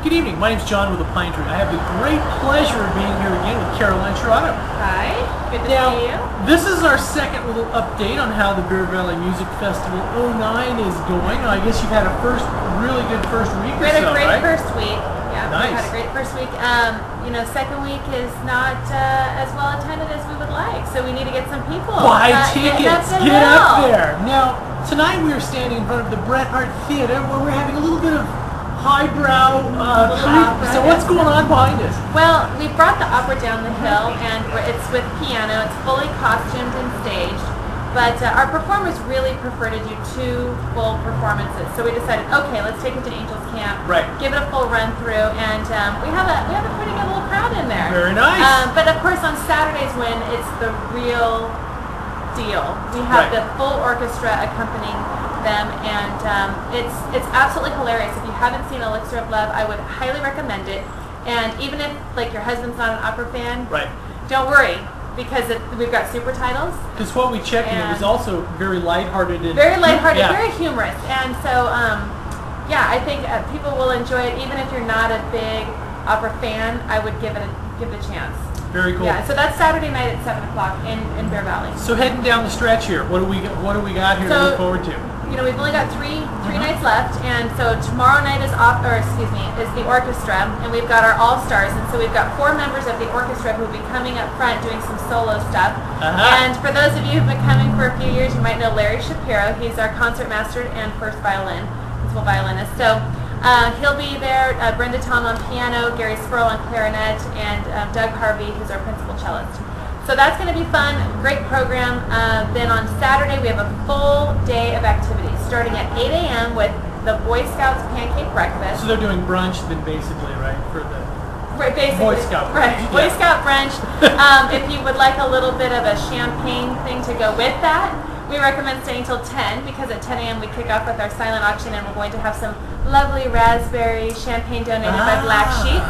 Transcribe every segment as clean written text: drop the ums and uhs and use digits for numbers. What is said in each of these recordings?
Good evening. My name's John with the Pine Tree. I have the great pleasure of being here again with Caroline Serrato. Hi. Good to Now, see you. this is our second little update on how the Bear Valley Music Festival 09 is going. I guess you've had a really good first week We or had so, a great right? first week. Yeah, Nice. we had a great first week. Second week is not as well attended as we would like, so we need to get some people. Buy tickets. Get up up there. Now, tonight we are standing in front of the Bret Harte Theater where we're having a little bit of highbrow treatment. So what's going on behind us? Well, we brought the opera down the hill, and it's with piano. It's fully costumed and staged. But our performers really prefer to do 2 full performances, so we decided, okay, let's take it to Angels Camp, Right. give it a full run through, and we have a pretty good little crowd in there. Very nice. But of course, on Saturdays when it's the real deal, we have Right. the full orchestra accompanying them, and it's absolutely hilarious. If you haven't seen Elixir of Love, I would highly recommend it. And even if your husband's not an opera fan, Right. don't worry, because we've got super titles. Because what we checked, and it was also very lighthearted. Very lighthearted, Yeah. very humorous, and so I think people will enjoy it. Even if you're not a big opera fan, I would give it a chance. Very cool. Yeah, so that's Saturday night at 7 o'clock in Bear Valley. So heading down the stretch here, what do we got here to So, look forward to? We've only got three nights left, and so tomorrow night is the orchestra, and we've got our all-stars, and so we've got 4 members of the orchestra who will be coming up front doing some solo stuff. And for those of you who've been coming for a few years, you might know Larry Shapiro. He's our concertmaster and principal violinist. So he'll be there, Brenda Tom on piano, Gary Spurl on clarinet, and Doug Harvey, who's our principal cellist. So that's going to be fun, great program. Then on Saturday we have a full day of activities, starting at 8 a.m. with the Boy Scouts pancake breakfast. So they're doing brunch then basically, right? For the Right, basically. Boy Scout brunch. Right, Boy Scout brunch. If you would like a little bit of a champagne thing to go with that, we recommend staying till 10, because at 10 a.m. we kick off with our silent auction, and we're going to have some lovely raspberry champagne donated by Black Sheep.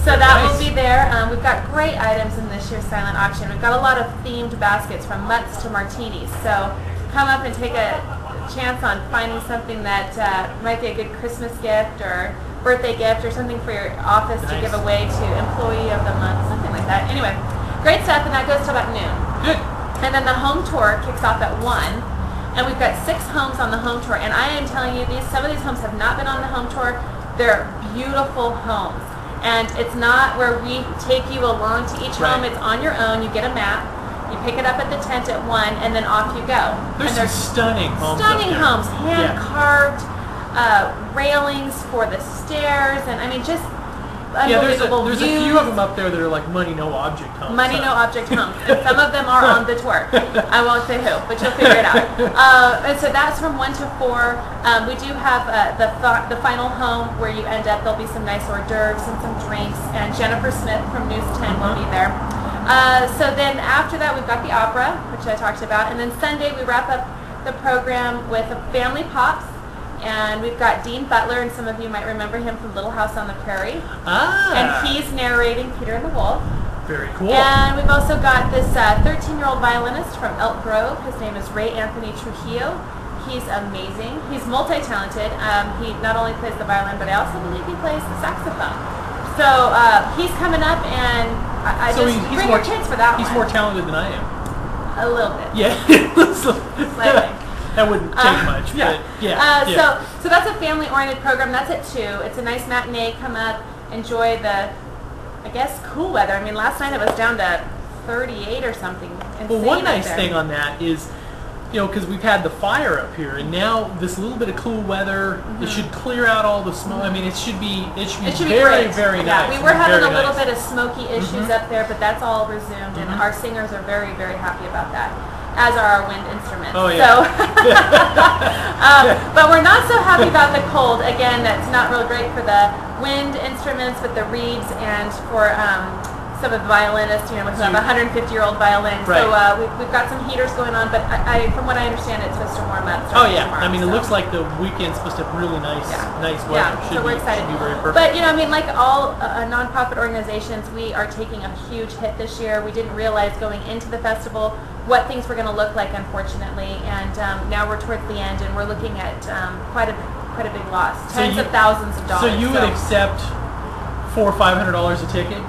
So that will be there. We've got great items in this year's silent auction. We've got a lot of themed baskets from mutts to martinis. So come up and take a chance on finding something that might be a good Christmas gift or birthday gift or something for your office to give away to employee of the month, something like that. Anyway, great stuff, and that goes till about noon. Good. And then the home tour kicks off at 1, and we've got 6 homes on the home tour. And I am telling you, some of these homes have not been on the home tour. They're beautiful homes. And it's not where we take you along to each home. It's on your own. You get a map. You pick it up at the tent at 1, and then off you go. There's some stunning homes. Stunning homes, hand Yeah. carved, railings for the stairs, and I mean just there's unbelievable a views. few of them up there that are like money no object homes. Money no object homes, and some of them are on the tour. I won't say who, but you'll figure it out. And so that's from 1 to 4. We do have the final home where you end up. There'll be some nice hors d'oeuvres and some drinks, and Jennifer Smith from News 10 will be there. So then after that we've got the opera, which I talked about, and then Sunday we wrap up the program with a Family Pops. And we've got Dean Butler, and some of you might remember him from Little House on the Prairie. And he's narrating Peter and the Wolf. Very cool. And we've also got this 13-year-old violinist from Elk Grove. His name is Ray Anthony Trujillo. He's amazing. He's multi-talented. He not only plays the violin, but I also believe he plays the saxophone. So he's coming up, and I just bring your kids for that one. He's more talented than I am. A little bit. Yeah. Slightly. That wouldn't take much, but So that's a family-oriented program. That's at 2. It's a nice matinee. Come up, enjoy the, I guess, cool weather. I mean, last night it was down to 38 or something. Well, one nice thing on that is, because we've had the fire up here, and now this little bit of cool weather, it should clear out all the smoke. I mean, it should be very, great. very nice. We were having a little bit of smoky issues up there, but that's all resumed, and our singers are very, very happy about that, as are our wind instruments. Oh, yeah. So, but we're not so happy about the cold. Again, that's not real great for the wind instruments, but the reeds, and for some of the violinists, we have 150-year-old violins. Right. So we've got some heaters going on, but from what I understand, it's supposed to warm up. Oh yeah, tomorrow, I mean it looks like the weekend's supposed to have really nice weather. Yeah, so we're excited. Should be very perfect. But like all nonprofit organizations, we are taking a huge hit this year. We didn't realize going into the festival what things were going to look like, unfortunately, and now we're towards the end, and we're looking at quite a big loss, tens of thousands of dollars. So you would accept $400 or $500 a ticket.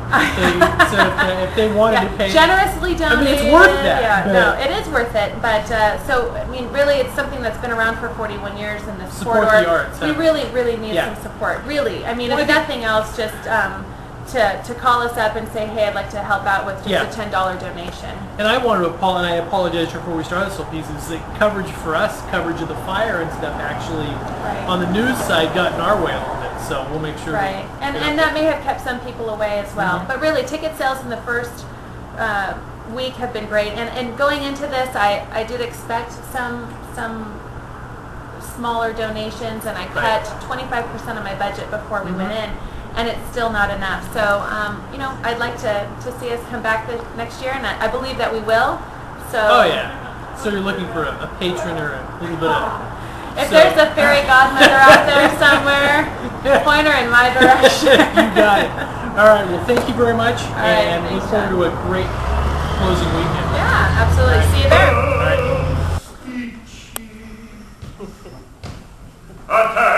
If they wanted to pay, generously donate. I mean, it's worth that. Yeah, no, it is worth it. But so I mean, really, it's something that's been around for 41 years in this support corridor. the arts. We really need some support. Really, I mean, if nothing else, just to call us up and say, hey, I'd like to help out with just a $10 donation. And I wanted to apologize before we started this whole piece. Is that coverage for us, coverage of the fire and stuff, actually on the news side got in our way a little bit. So we'll make sure. Right, and that may have kept some people away as well. Mm-hmm. But really, ticket sales in the first week have been great. And going into this, I did expect some smaller donations, and I cut 25% of my budget before we went in. And it's still not enough. So, I'd like to see us come back next year, and I believe that we will. So. Oh yeah. So you're looking for a patron or a little bit of. If there's a fairy godmother out there somewhere, point her in my direction. You got it. All right. Well, thank you very much, and look forward to a great closing weekend. Yeah, absolutely. See you there. All right. Attack!